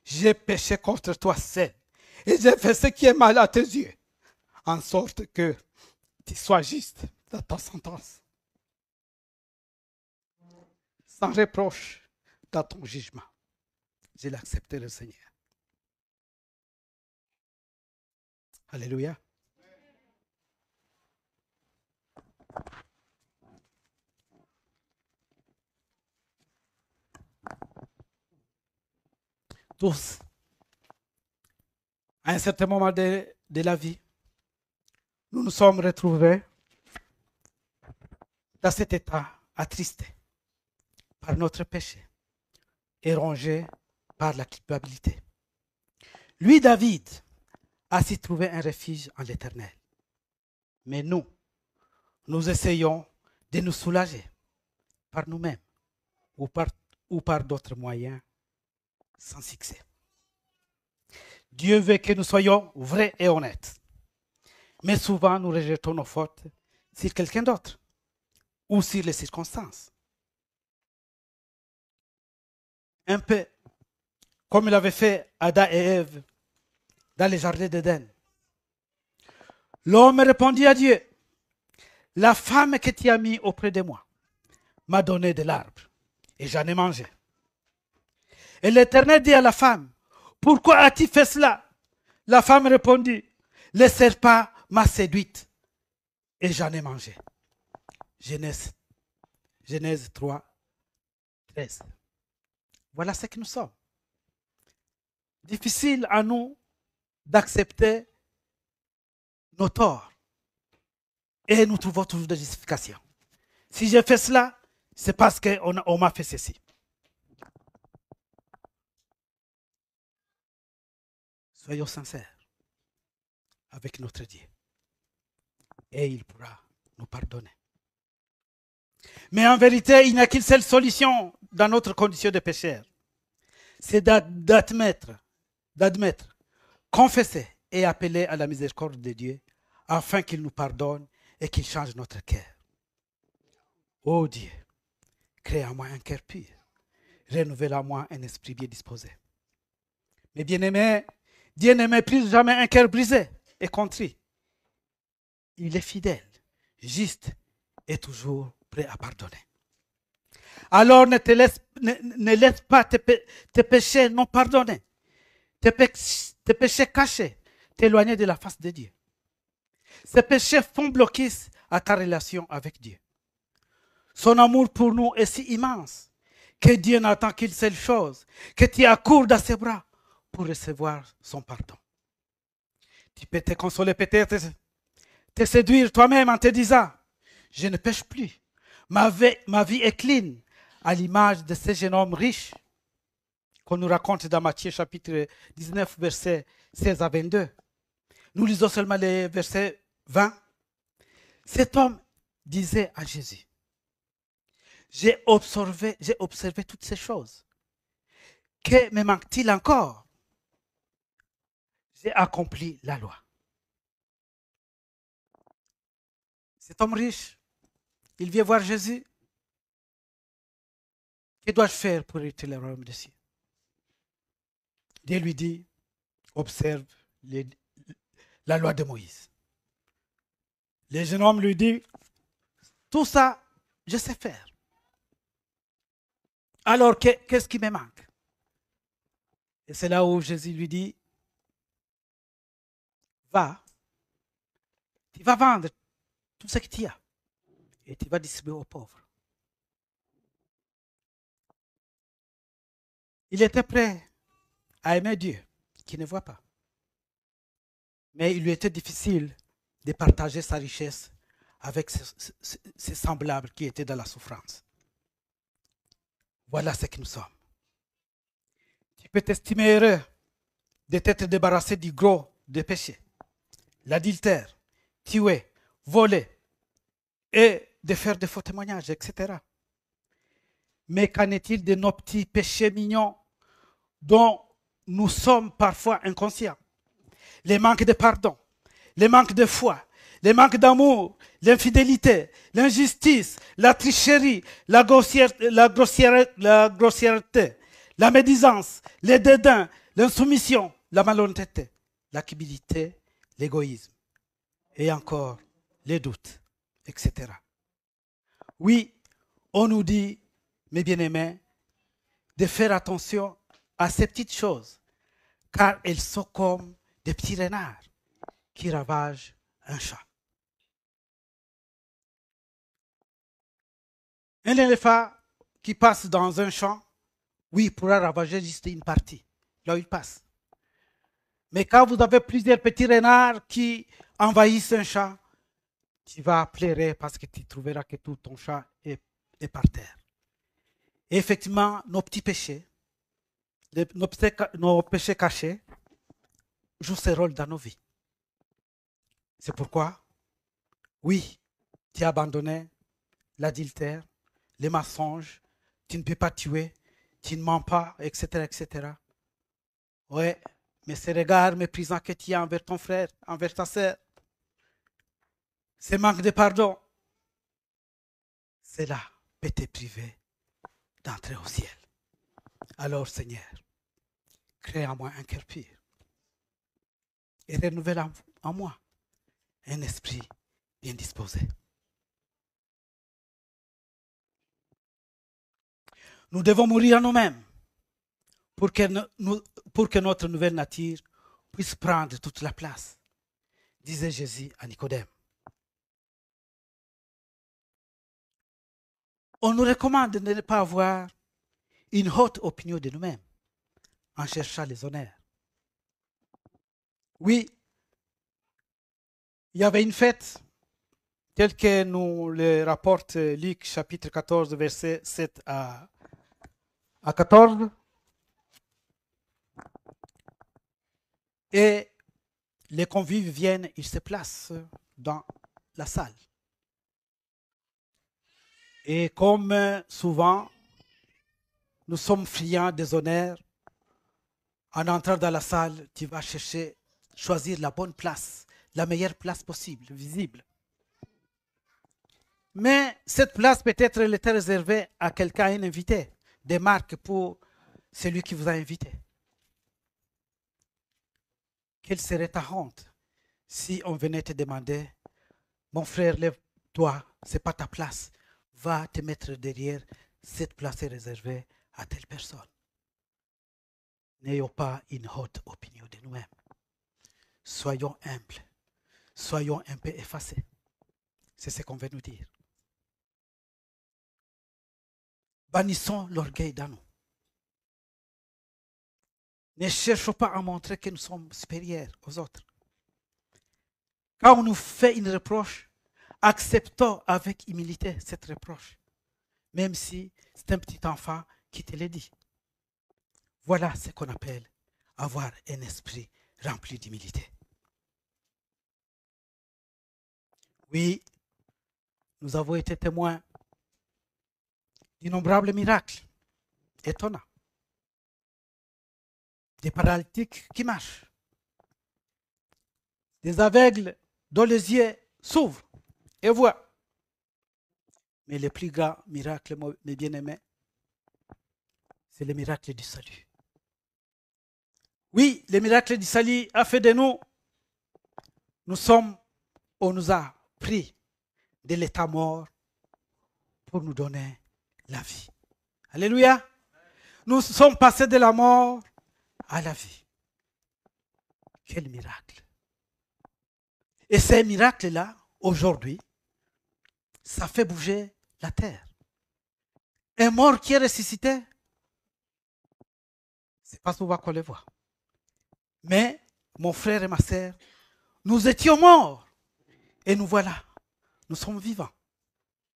J'ai péché contre toi seul et j'ai fait ce qui est mal à tes yeux, en sorte que tu sois juste dans ta sentence, sans reproche dans ton jugement. Je l'ai accepté, le Seigneur. Alléluia. Tous, à un certain moment de la vie, nous nous sommes retrouvés dans cet état attristé par notre péché et rongé par la culpabilité. Lui, David, a s'y trouvé un refuge en l'Éternel. Mais nous essayons de nous soulager par nous-mêmes ou par d'autres moyens sans succès. Dieu veut que nous soyons vrais et honnêtes. Mais souvent, nous rejetons nos fautes sur quelqu'un d'autre ou sur les circonstances. Un peu comme il avait fait Adam et Ève dans les jardins d'Éden. L'homme répondit à Dieu, la femme que tu as mise auprès de moi m'a donné de l'arbre et j'en ai mangé. Et l'Éternel dit à la femme, pourquoi as-tu fait cela? La femme répondit, le serpent m'a séduite et j'en ai mangé. Genèse 3, 13. Voilà ce que nous sommes. Difficile à nous d'accepter nos torts. Et nous trouvons toujours des justifications. Si j'ai fait cela, c'est parce qu'on m'a fait ceci. Soyons sincères avec notre Dieu. Et il pourra nous pardonner. Mais en vérité, il n'y a qu'une seule solution dans notre condition de pécheur. C'est d'admettre, confesser et appeler à la miséricorde de Dieu afin qu'il nous pardonne et qu'il change notre cœur. Ô Dieu, crée en moi un cœur pur. Renouvelle en moi un esprit bien disposé. Mais bien-aimé, Dieu ne méprise jamais un cœur brisé et contrit. Il est fidèle, juste et toujours prêt à pardonner. Alors ne laisse pas tes péchés non pardonnés, tes péchés cachés, t'éloigner de la face de Dieu. Ces péchés font blocus à ta relation avec Dieu. Son amour pour nous est si immense que Dieu n'attend qu'une seule chose, que tu accordes à ses bras pour recevoir son pardon. Tu peux te consoler peut-être, te séduire toi-même en te disant, je ne pêche plus. Ma vie est clean, à l'image de ce jeune homme riche qu'on nous raconte dans Matthieu chapitre 19, versets 16 à 22. Nous lisons seulement les versets 20. Cet homme disait à Jésus, j'ai observé toutes ces choses. Que me manque-t-il encore? J'ai accompli la loi. Cet homme riche, il vient voir Jésus. Que dois-je faire pour hériter le royaume des cieux? Dieu lui dit, observe la loi de Moïse. Le jeune homme lui dit, tout ça, je sais faire. Alors, qu'est-ce qui me manque? Et c'est là où Jésus lui dit, va, tu vas vendre tout ce que tu as et tu vas distribuer aux pauvres. Il était prêt à aimer Dieu, qui ne voit pas. Mais il lui était difficile de partager sa richesse avec ses semblables qui étaient dans la souffrance. Voilà ce que nous sommes. Tu peux t'estimer heureux de t'être débarrassé du gros des péchés, l'adultère, tuer, voler et de faire de faux témoignages, etc. Mais qu'en est-il de nos petits péchés mignons dont nous sommes parfois inconscients? Les manques de pardon, les manques de foi, les manques d'amour, l'infidélité, l'injustice, la tricherie, la grossièreté, la médisance, le dédain, l'insoumission, la malhonnêteté, la cupidité, l'égoïsme et encore les doutes, etc. Oui, on nous dit, mes bien-aimés, de faire attention à ces petites choses, car elles sont comme des petits renards qui ravagent un champ. Un éléphant qui passe dans un champ, oui, pourra ravager juste une partie, là où il passe. Mais quand vous avez plusieurs petits renards qui envahissent un champ, tu vas pleurer parce que tu trouveras que tout ton champ est par terre. Et effectivement, nos petits péchés, nos péchés cachés, jouent ce rôle dans nos vies. C'est pourquoi, oui, tu as abandonné l'adultère, les mensonges, tu ne peux pas tuer, tu ne mens pas, etc., etc. Oui, mais ce regard méprisant que tu as envers ton frère, envers ta sœur, ce manque de pardon, cela peut te priver d'entrer au ciel. Alors, Seigneur, crée en moi un cœur pur et renouvelle en moi un esprit bien disposé. Nous devons mourir à nous-mêmes pour que notre nouvelle nature puisse prendre toute la place, disait Jésus à Nicodème. On nous recommande de ne pas avoir une haute opinion de nous-mêmes en cherchant les honneurs. Oui, il y avait une fête telle que nous le rapporte Luc chapitre 14, versets 7 à 14. Et les convives viennent, ils se placent dans la salle. Et comme souvent, nous sommes friands des honneurs, en entrant dans la salle, tu vas choisir la bonne place, la meilleure place possible, visible. Mais cette place peut-être elle était réservée à quelqu'un, un invité, des marques pour celui qui vous a invité. Quelle serait ta honte si on venait te demander, mon frère, lève-toi, ce n'est pas ta place, va te mettre derrière cette place est réservée à telle personne. N'ayons pas une haute opinion de nous-mêmes. Soyons humbles. Soyons un peu effacés. C'est ce qu'on veut nous dire. Bannissons l'orgueil dans nous. Ne cherchons pas à montrer que nous sommes supérieurs aux autres. Quand on nous fait une reproche, acceptons avec humilité cette reproche, même si c'est un petit enfant qui te le dit. Voilà ce qu'on appelle avoir un esprit rempli d'humilité. Oui, nous avons été témoins d'innombrables miracles étonnants. Des paralytiques qui marchent, des aveugles dont les yeux s'ouvrent et voient. Mais le plus grand miracle, mes bien-aimés, c'est le miracle du salut. Oui, le miracle du salut a fait de nous, on nous a pris de l'état mort pour nous donner la vie. Alléluia. Nous sommes passés de la mort à la vie. Quel miracle. Et ces miracles-là, aujourd'hui, ça fait bouger la terre. Un mort qui est ressuscité, c'est pas souvent qu'on le voit. Mais, mon frère et ma sœur, nous étions morts. Et nous voilà. Nous sommes vivants.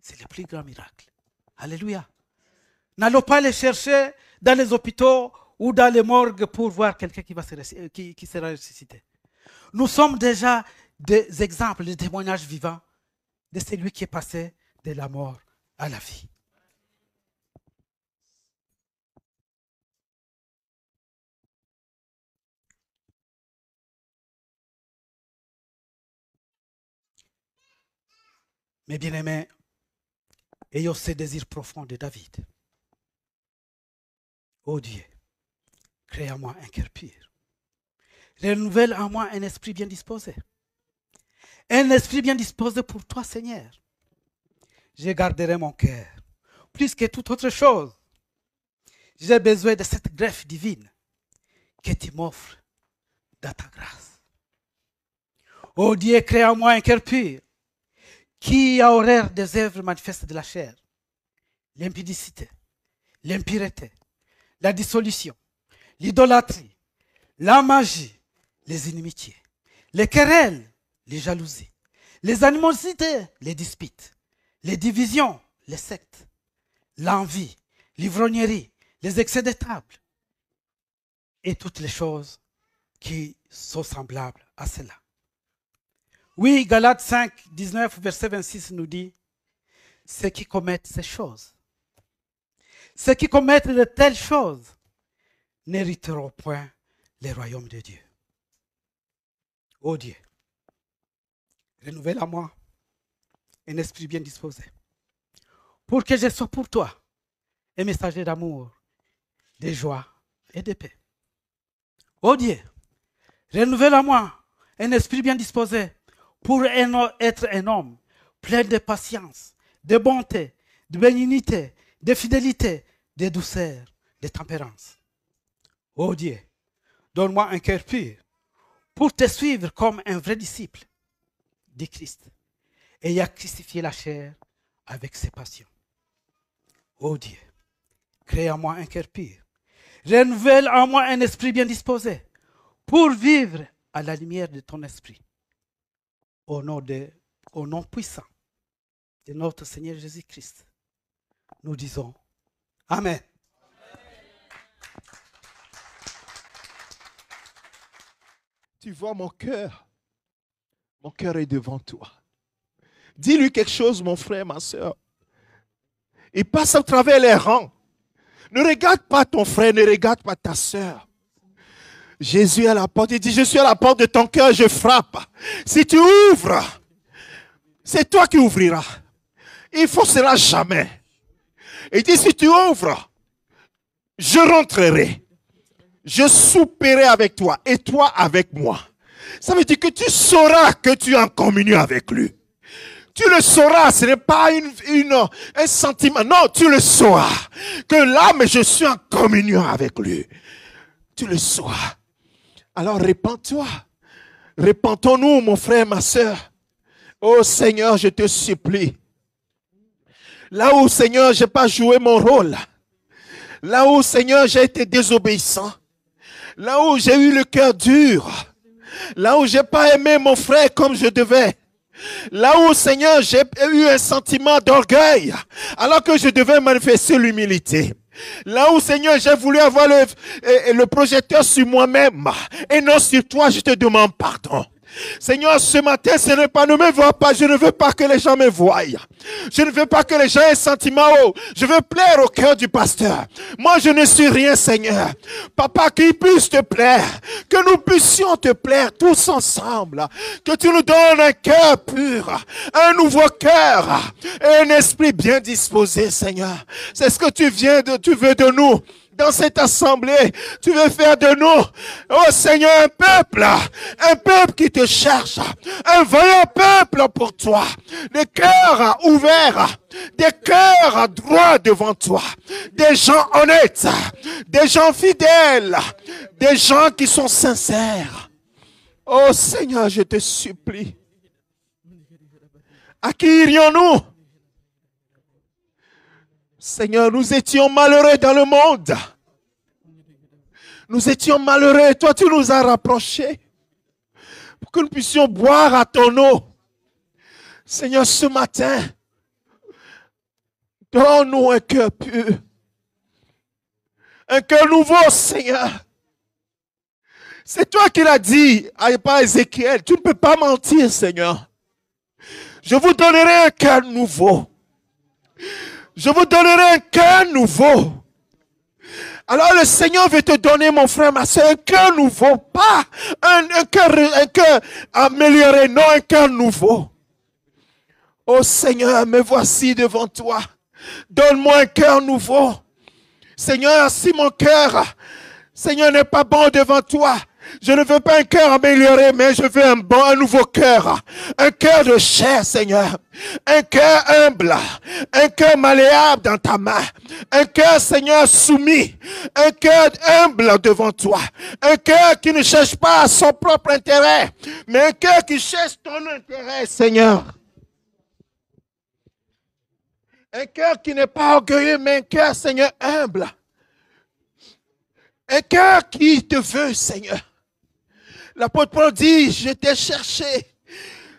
C'est le plus grand miracle. Alléluia. N'allons pas les chercher dans les hôpitaux ou dans les morgues pour voir quelqu'un qui sera ressuscité. Nous sommes déjà des exemples, des témoignages vivants de celui qui est passé de la mort à la vie. Mes bien-aimés, ayons ce désir profond de David. Ô Dieu, crée en moi un cœur pur. Renouvelle en moi un esprit bien disposé. Un esprit bien disposé pour toi, Seigneur. Je garderai mon cœur. Plus que toute autre chose, j'ai besoin de cette greffe divine que tu m'offres dans ta grâce. Ô Dieu, crée en moi un cœur pur qui a horreur des œuvres manifestes de la chair. L'impudicité, l'impureté, la dissolution, l'idolâtrie, la magie, les inimitiés, les querelles, les jalousies, les animosités, les disputes, les divisions, les sectes, l'envie, l'ivrognerie, les excès de table et toutes les choses qui sont semblables à cela. Oui, Galates 5, 19, verset 26 nous dit, ceux qui commettent ces choses, ceux qui commettent de telles choses n'hériteront point le royaume de Dieu. Ô Dieu, renouvelle en moi un esprit bien disposé pour que je sois pour toi un messager d'amour, de joie et de paix. Ô Dieu, renouvelle en moi un esprit bien disposé pour être un homme plein de patience, de bonté, de bénignité, de fidélité, de douceur, de tempérance. Ô Dieu, donne-moi un cœur pur pour te suivre comme un vrai disciple de Christ et à crucifier la chair avec ses passions. Ô Dieu, crée en moi un cœur pur. Renouvelle en moi un esprit bien disposé pour vivre à la lumière de ton esprit. Au nom puissant de notre Seigneur Jésus-Christ, nous disons Amen. Tu vois mon cœur est devant toi. Dis-lui quelque chose, mon frère, ma soeur. Il passe à travers les rangs. Ne regarde pas ton frère, ne regarde pas ta soeur. Jésus est à la porte, il dit, je suis à la porte de ton cœur, je frappe. Si tu ouvres, c'est toi qui ouvriras. Il ne forcera jamais. Il dit, si tu ouvres, je rentrerai. Je souperai avec toi et toi avec moi. Ça veut dire que tu sauras que tu es en communion avec lui. Tu le sauras, ce n'est pas un sentiment. Non, tu le sauras. Que là, mais je suis en communion avec lui. Tu le sauras. Alors répands-toi. Répentons-nous, mon frère, ma soeur. Oh Seigneur, je te supplie. Là où, Seigneur, je n'ai pas joué mon rôle. Là où, Seigneur, j'ai été désobéissant. Là où j'ai eu le cœur dur. Là où je n'ai pas aimé mon frère comme je devais. Là où, Seigneur, j'ai eu un sentiment d'orgueil. Alors que je devais manifester l'humilité. Là où, Seigneur, j'ai voulu avoir le projecteur sur moi-même et non sur toi, je te demande pardon. Seigneur, ce matin, ce n'est pas, ne me vois pas, je ne veux pas que les gens me voient. Je ne veux pas que les gens aient un sentiment, oh, je veux plaire au cœur du pasteur. Moi, je ne suis rien, Seigneur. Papa, qu'il puisse te plaire, que nous puissions te plaire tous ensemble, que tu nous donnes un cœur pur, un nouveau cœur et un esprit bien disposé, Seigneur. C'est ce que tu veux de nous. Dans cette assemblée, tu veux faire de nous, oh Seigneur, un peuple qui te cherche, un vaillant peuple pour toi, des cœurs ouverts, des cœurs droits devant toi, des gens honnêtes, des gens fidèles, des gens qui sont sincères. Oh Seigneur, je te supplie. À qui irions-nous? Seigneur, nous étions malheureux dans le monde. Nous étions malheureux et toi, tu nous as rapprochés pour que nous puissions boire à ton eau. Seigneur, ce matin, donne-nous un cœur pur. Un cœur nouveau, Seigneur. C'est toi qui l'as dit, pas Ézéchiel. Tu ne peux pas mentir, Seigneur. Je vous donnerai un cœur nouveau. Je vous donnerai un cœur nouveau. Alors le Seigneur veut te donner, mon frère, ma soeur, un cœur nouveau. Pas un cœur amélioré, non, un cœur nouveau. Oh Seigneur, me voici devant toi. Donne-moi un cœur nouveau. Seigneur, si mon cœur, Seigneur, n'est pas bon devant toi, je ne veux pas un cœur amélioré, mais je veux un nouveau cœur. Un cœur de chair, Seigneur. Un cœur humble. Un cœur malléable dans ta main. Un cœur, Seigneur, soumis. Un cœur humble devant toi. Un cœur qui ne cherche pas son propre intérêt, mais un cœur qui cherche ton intérêt, Seigneur. Un cœur qui n'est pas orgueilleux, mais un cœur, Seigneur, humble. Un cœur qui te veut, Seigneur. L'apôtre Paul dit, je t'ai cherché.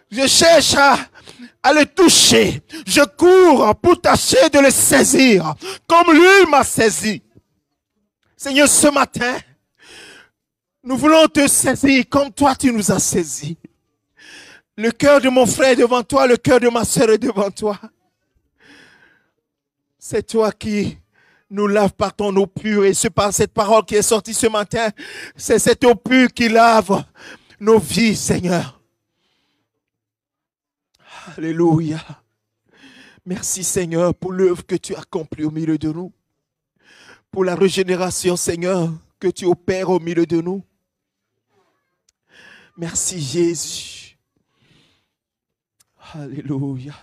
Je cherche à le toucher. Je cours pour tâcher de le saisir, comme lui m'a saisi. Seigneur, ce matin, nous voulons te saisir comme toi tu nous as saisis. Le cœur de mon frère est devant toi, le cœur de ma soeur est devant toi. C'est toi qui nous lave par ton eau pure. Et c'est par cette parole qui est sortie ce matin, c'est cette eau pure qui lave nos vies, Seigneur. Alléluia. Merci, Seigneur, pour l'œuvre que tu as accomplie au milieu de nous. Pour la régénération, Seigneur, que tu opères au milieu de nous. Merci, Jésus. Alléluia.